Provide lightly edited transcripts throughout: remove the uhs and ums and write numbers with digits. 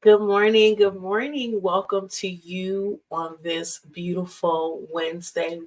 Good morning. Good morning. Welcome to you on this beautiful Wednesday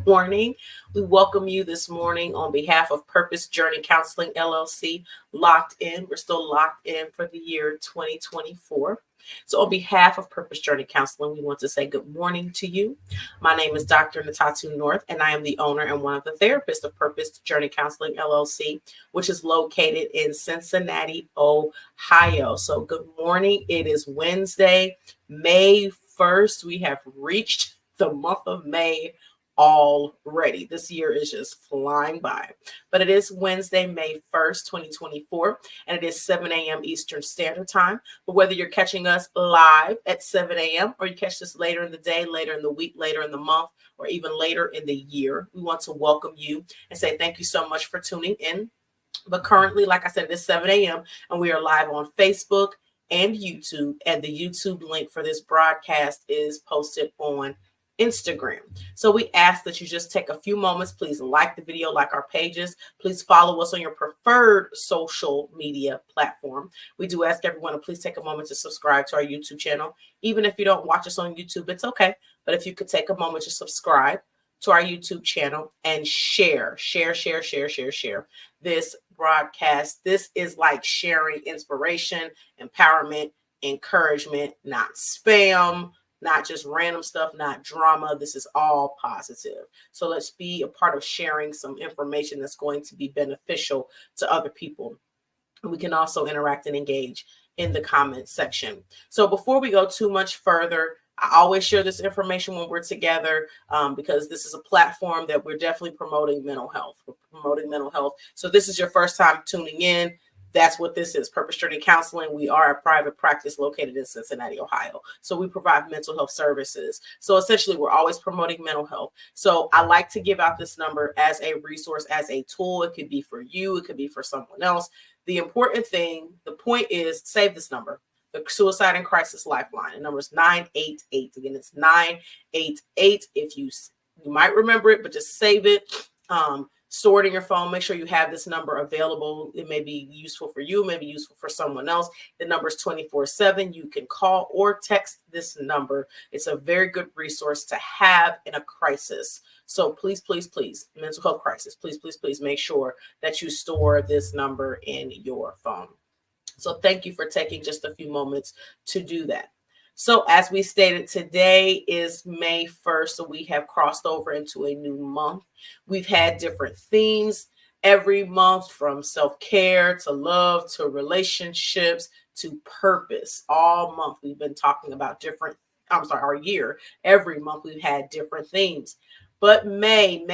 morning. We welcome you this morning on behalf of Purpose Journey Counseling LLC, locked in. We're still locked in for the year 2024. So, on behalf of Purpose Journey Counseling, we want to say good morning to you. My name is Dr. Natatu North, and I am the owner and one of the therapists of Purpose Journey Counseling LLC, which is located in Cincinnati, Ohio. So, good morning. It is Wednesday, May 1st. We have reached the month of May already. This year is just flying by. But it is Wednesday, May 1st, 2024, and it is 7 a.m. Eastern Standard Time. But whether you're catching us live at 7 a.m. or you catch this later in the day, later in the week, later in the month, or even later in the year, we want to welcome you and say thank you so much for tuning in. But currently, like I said, it is 7 a.m. and we are live on Facebook and YouTube. And the YouTube link for this broadcast is posted on Instagram. So we ask that you just take a few moments. Please like the video, like our pages. Please follow us on your preferred social media platform. We do ask everyone to please take a moment to subscribe to our YouTube channel. Even if you don't watch us on YouTube, it's okay. But if you could take a moment to subscribe to our YouTube channel and share this broadcast. This is like sharing inspiration, empowerment, encouragement, not spam, not just random stuff, not drama. This is all positive. So let's be a part of sharing some information that's going to be beneficial to other people. We can also interact and engage in the comments section. So before we go too much further, I always share this information when we're together because this is a platform that we're definitely promoting mental health. We're promoting mental health. So this is your first time tuning in. That's what this is, Purpose Journey Counseling. We are a private practice located in Cincinnati, Ohio. So we provide mental health services. So essentially, we're always promoting mental health. So I like to give out this number as a resource, as a tool. It could be for you. It could be for someone else. The important thing, the point is, save this number. The Suicide and Crisis Lifeline. The number is 988. Again, it's 988. If you might remember it, but just save it. Store it in your phone. Make sure you have this number available. It may be useful for you, may be useful for someone else. The number is 24/7. You can call or text this number. It's a very good resource to have in a crisis. So please, mental health crisis, please make sure that you store this number in your phone. So thank you for taking just a few moments to do that. So as we stated, today is May 1st, so we have crossed over into a new month. We've had different themes every month, from self-care to love to relationships to purpose. All month we've been talking about our year. Every month we've had different themes. But May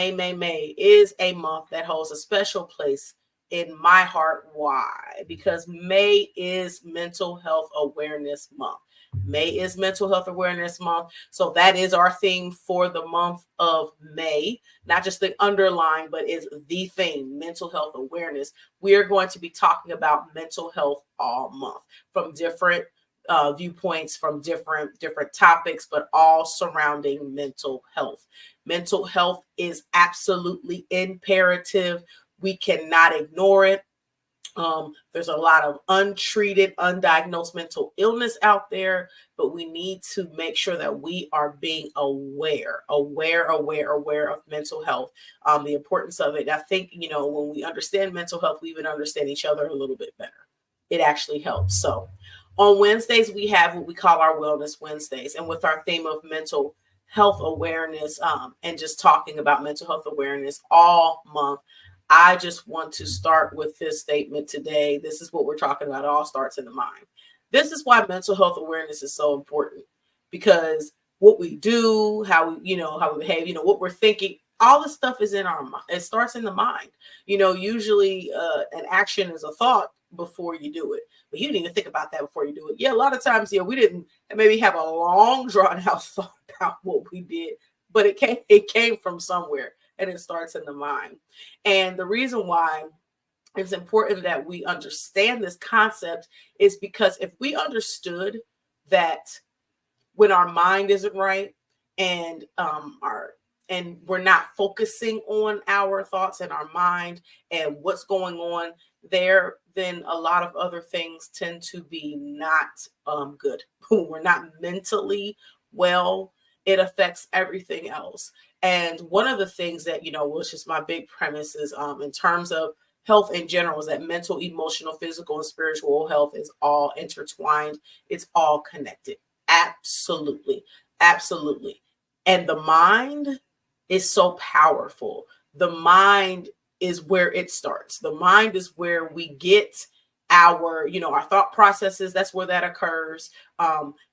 is a month that holds a special place in my heart. Why? Because May is Mental Health Awareness Month. May is Mental Health Awareness Month. So that is our theme for the month of May, not just the underlying, but is the theme, mental health awareness. We are going to be talking about mental health all month from different viewpoints, from different topics, but all surrounding mental health. Mental health is absolutely imperative. We cannot ignore it. There's a lot of untreated, undiagnosed mental illness out there, but we need to make sure that we are being aware of mental health, the importance of it. I think, when we understand mental health, we even understand each other a little bit better. It actually helps. So on Wednesdays, we have what we call our Wellness Wednesdays. And with our theme of mental health awareness and just talking about mental health awareness all month, I just want to start with this statement today. This is what we're talking about. It all starts in the mind. This is why mental health awareness is so important, because what we do, how we behave, what we're thinking, all this stuff is in our mind. It starts in the mind. Usually an action is a thought before you do it, but you didn't even think about that before you do it. Yeah, a lot of times, we didn't maybe have a long drawn out thought about what we did, but it came from somewhere. And it starts in the mind. And the reason why it's important that we understand this concept is because if we understood that when our mind isn't right and we're not focusing on our thoughts and our mind and what's going on, there, then a lot of other things tend to be not good. When we're not mentally well, it affects everything else. And one of the things that, which is my big premise is in terms of health in general, is that mental, emotional, physical, and spiritual health is all intertwined. It's all connected. Absolutely. Absolutely. And the mind is so powerful. The mind is where it starts. The mind is where we get our thought processes. That's where that occurs.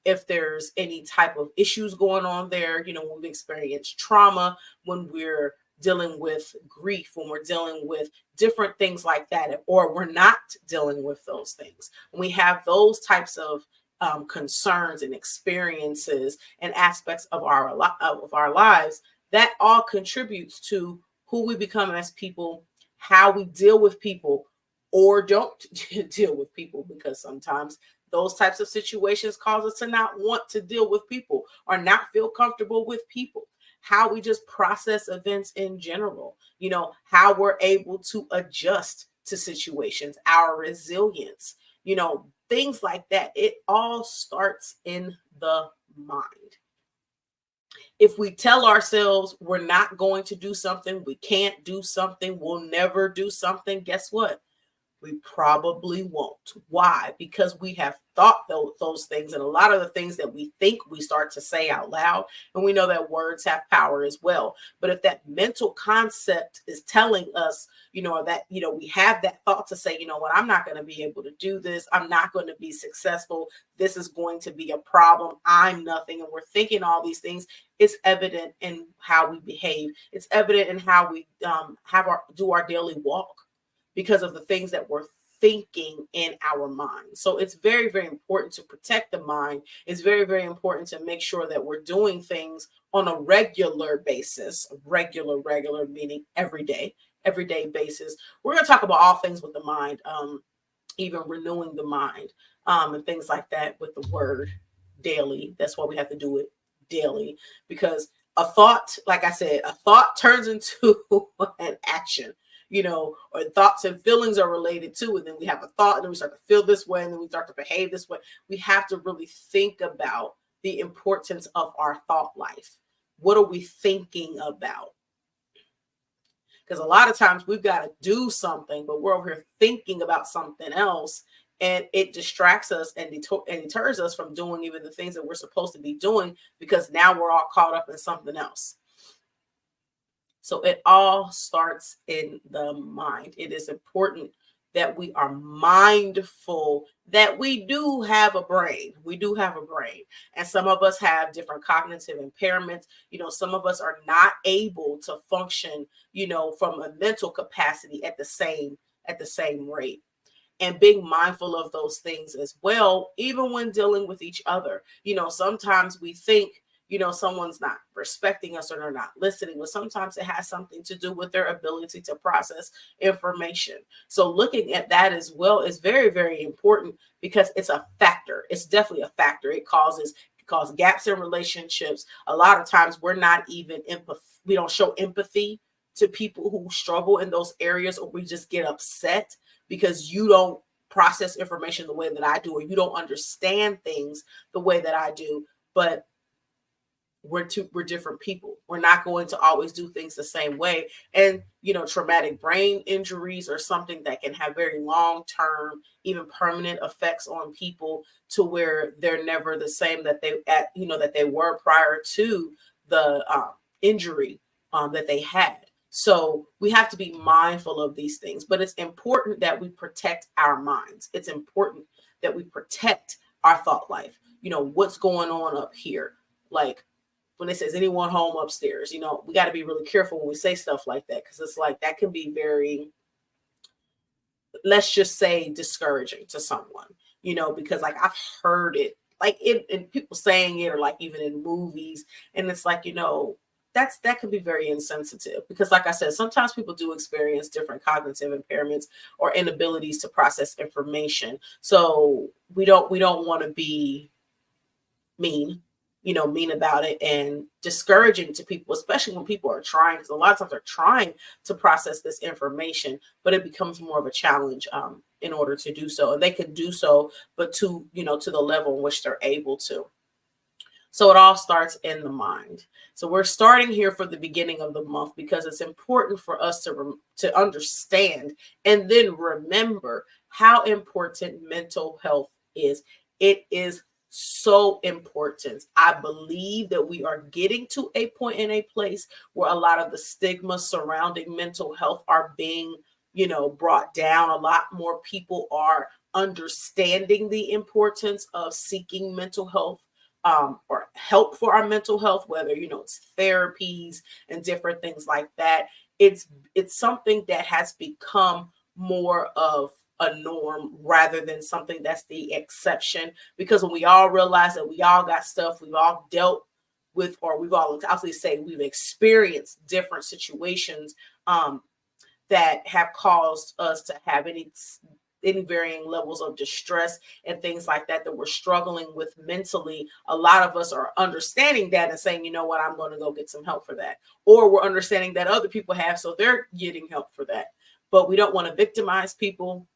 If there's any type of issues going on there, when we experience trauma, when we're dealing with grief, when we're dealing with different things like that, or we're not dealing with those things, when we have those types of concerns and experiences and aspects of our lives, that all contributes to who we become as people, how we deal with people or don't deal with people, because sometimes those types of situations cause us to not want to deal with people or not feel comfortable with people. How we just process events in general, how we're able to adjust to situations, our resilience, things like that. It all starts in the mind. If we tell ourselves we're not going to do something, we can't do something, we'll never do something, guess what? We probably won't. Why? Because we have thought those things, and a lot of the things that we think, we start to say out loud, and we know that words have power as well. But if that mental concept is telling us, that, we have that thought to say, what, I'm not going to be able to do this. I'm not going to be successful. This is going to be a problem. I'm nothing. And we're thinking all these things. It's evident in how we behave. It's evident in how we do our daily walk, because of the things that we're thinking in our mind. So it's very, very important to protect the mind. It's very, very important to make sure that we're doing things on a regular basis, regular meaning everyday basis. We're going to talk about all things with the mind, even renewing the mind, and things like that with the word daily. That's why we have to do it daily, because a thought, like I said, a thought turns into an action. Or thoughts and feelings are related to, and then we have a thought, and then we start to feel this way, and then we start to behave this way. We have to really think about the importance of our thought life. What are we thinking about? Because a lot of times we've got to do something, but we're over here thinking about something else, and it distracts us and deters us from doing even the things that we're supposed to be doing, because now we're all caught up in something else. So it all starts in the mind. It is important that we are mindful that we do have a brain. We do have a brain. And some of us have different cognitive impairments. Some of us are not able to function, from a mental capacity at the same rate. And being mindful of those things as well, even when dealing with each other. Sometimes we think, someone's not respecting us or they're not listening, but sometimes it has something to do with their ability to process information. So looking at that as well is very, very important, because it's a factor. It's definitely a factor. It causes gaps in relationships. A lot of times we're not even we don't show empathy to people who struggle in those areas, or we just get upset because you don't process information the way that I do, or you don't understand things the way that I do. But we're different people. We're not going to always do things the same way. And, traumatic brain injuries are something that can have very long-term, even permanent effects on people, to where they're never the same that they were prior to the injury that they had. So we have to be mindful of these things, but it's important that we protect our minds. It's important that we protect our thought life. What's going on up here? Like, when it says anyone home upstairs, we got to be really careful when we say stuff like that, because it's like that can be very, let's just say, discouraging to someone, because like I've heard it like in people saying it, or like even in movies, and it's like, that can be very insensitive, because like I said, sometimes people do experience different cognitive impairments or inabilities to process information. So we don't want to be mean. mean about it and discouraging to people, especially when people are trying, because a lot of times they're trying to process this information, but it becomes more of a challenge in order to do so. And they can do so, but to the level in which they're able to. So it all starts in the mind. So we're starting here for the beginning of the month because it's important for us to understand and then remember how important mental health is. It is so important. I believe that we are getting to a point in a place where a lot of the stigma surrounding mental health are being, brought down. A lot more people are understanding the importance of seeking mental health or help for our mental health, whether it's therapies and different things like that. It's something that has become more of a norm rather than something that's the exception, because when we all realize that we all got stuff, we've all dealt with, or we've all, actually say, we've experienced different situations that have caused us to have any varying levels of distress and things like that we're struggling with mentally. A lot of us are understanding that and saying, you know what, I'm going to go get some help for that. Or we're understanding that other people have, so they're getting help for that. But we don't want to victimize people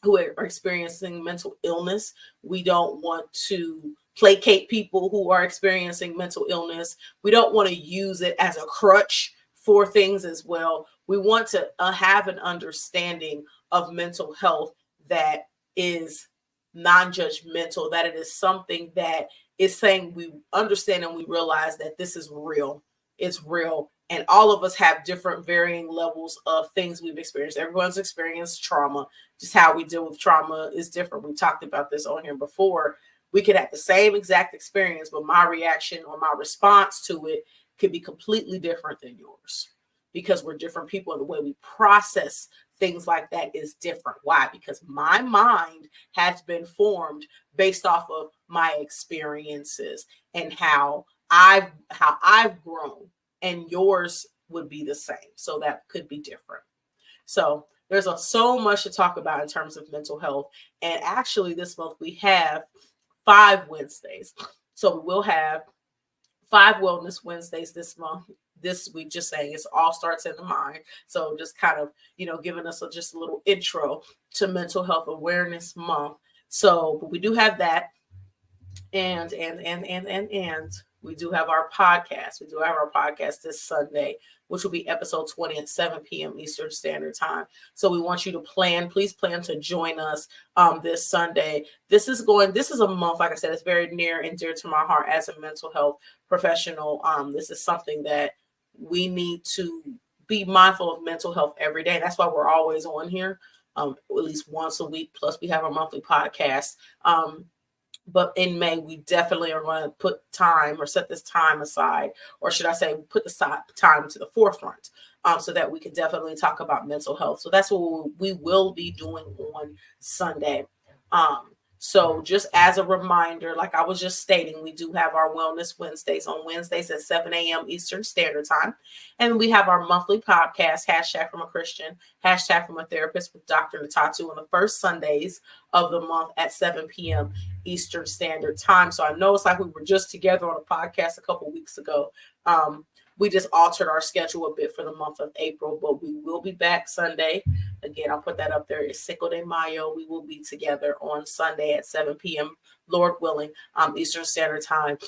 who are experiencing mental illness. We don't want to placate people who are experiencing mental illness. We don't want to use it as a crutch for things as well. We want to have an understanding of mental health that is non-judgmental, that it is something that is saying we understand and we realize that this is real. It's real. And all of us have different varying levels of things we've experienced. Everyone's experienced trauma. Just how we deal with trauma is different. We talked about this on here before. We could have the same exact experience, but my reaction or my response to it could be completely different than yours, because we're different people and the way we process things like that is different. Why? Because my mind has been formed based off of my experiences and how I've grown, and yours would be the same. So that could be different. So there's so much to talk about in terms of mental health. And actually this month we have 5 Wednesdays. So we will have 5 Wellness Wednesdays this month. This week, just saying, it all starts in the mind. So just kind of, giving us just a little intro to Mental Health Awareness Month. So, but we do have that. And we do have our podcast. We do have our podcast this Sunday, which will be episode 20 at 7 p.m. Eastern Standard Time. So we want you to please plan to join us this Sunday. This is a month, like I said, it's very near and dear to my heart as a mental health professional. This is something that we need to be mindful of mental health every day. That's why we're always on here, at least once a week. Plus we have our monthly podcast. But in May, we definitely are going to put time or set this time aside, or should I say, put the time to the forefront so that we can definitely talk about mental health. So that's what we will be doing on Sunday. So just as a reminder, like I was just stating, we do have our Wellness Wednesdays on Wednesdays at 7 a.m. Eastern Standard Time. And we have our monthly podcast, Hashtag from a Christian, Hashtag from a Therapist with Dr. Natatu, on the first Sundays of the month at 7 p.m. Eastern Standard Time. So I know it's like we were just together on a podcast a couple weeks ago. We just altered our schedule a bit for the month of April, but we will be back Sunday. Again, I'll put that up there. It's Cinco de Mayo. We will be together on Sunday at 7 p.m., Lord willing, Eastern Standard Time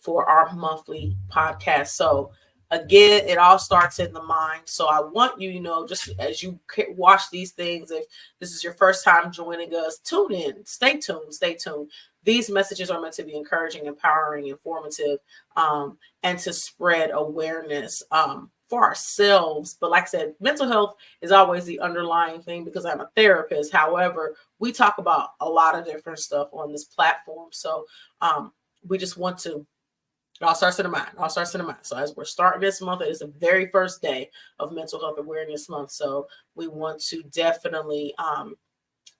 for our monthly podcast. So again, it all starts in the mind. So I want you, just as you watch these things, if this is your first time joining us, tune in, stay tuned. These messages are meant to be encouraging, empowering, informative, and to spread awareness for ourselves. But like I said, mental health is always the underlying thing because I'm a therapist. However, we talk about a lot of different stuff on this platform. So we just want to, it all starts in the mind. So as we're starting this month, it is the very first day of Mental Health Awareness Month. So we want to definitely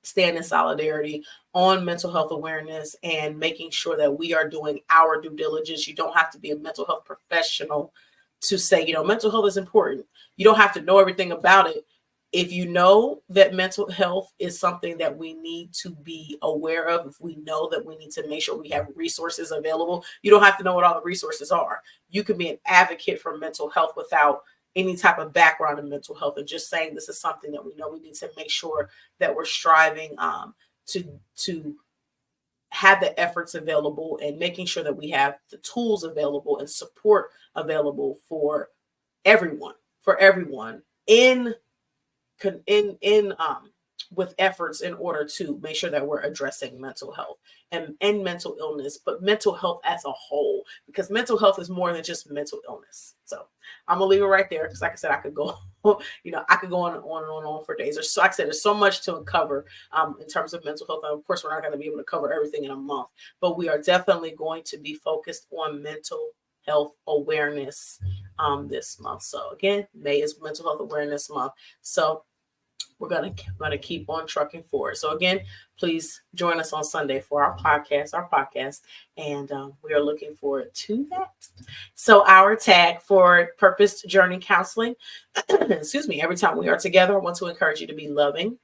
stand in solidarity on mental health awareness and making sure that we are doing our due diligence. You don't have to be a mental health professional to say, mental health is important. You don't have to know everything about it If you know that mental health is something that we need to be aware of, if we know that we need to make sure we have resources available, you don't have to know what all the resources are. You can be an advocate for mental health without any type of background in mental health, and just saying this is something that we know we need to make sure that we're striving to have the efforts available, and making sure that we have the tools available and support available for everyone in with efforts in order to make sure that we're addressing mental health and mental illness, but mental health as a whole, because mental health is more than just mental illness. So I'm gonna leave it right there, because like I said, I could go I could go on and on for days. Like I said, there's so much to cover in terms of mental health, and of course we're not going to be able to cover everything in a month, but we are definitely going to be focused on mental health awareness this month. So again, May is Mental Health Awareness Month, so we're gonna keep on trucking forward. So again, please join us on Sunday for our podcast, and we are looking forward to that. So our tag for Purpose Journey Counseling, excuse me, every time we are together, I want to encourage you to be loving,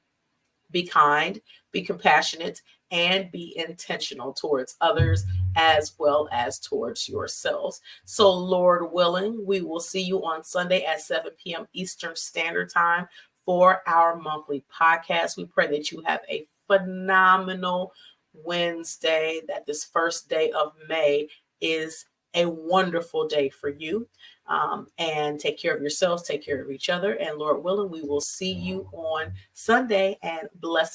be kind, be compassionate, and be intentional towards others as well as towards yourselves. So Lord willing, we will see you on Sunday at 7 p.m. Eastern Standard Time for our monthly podcast. We pray that you have a phenomenal Wednesday, that this first day of May is a wonderful day for you. And take care of yourselves, take care of each other. And Lord willing, we will see you on Sunday, and blessings.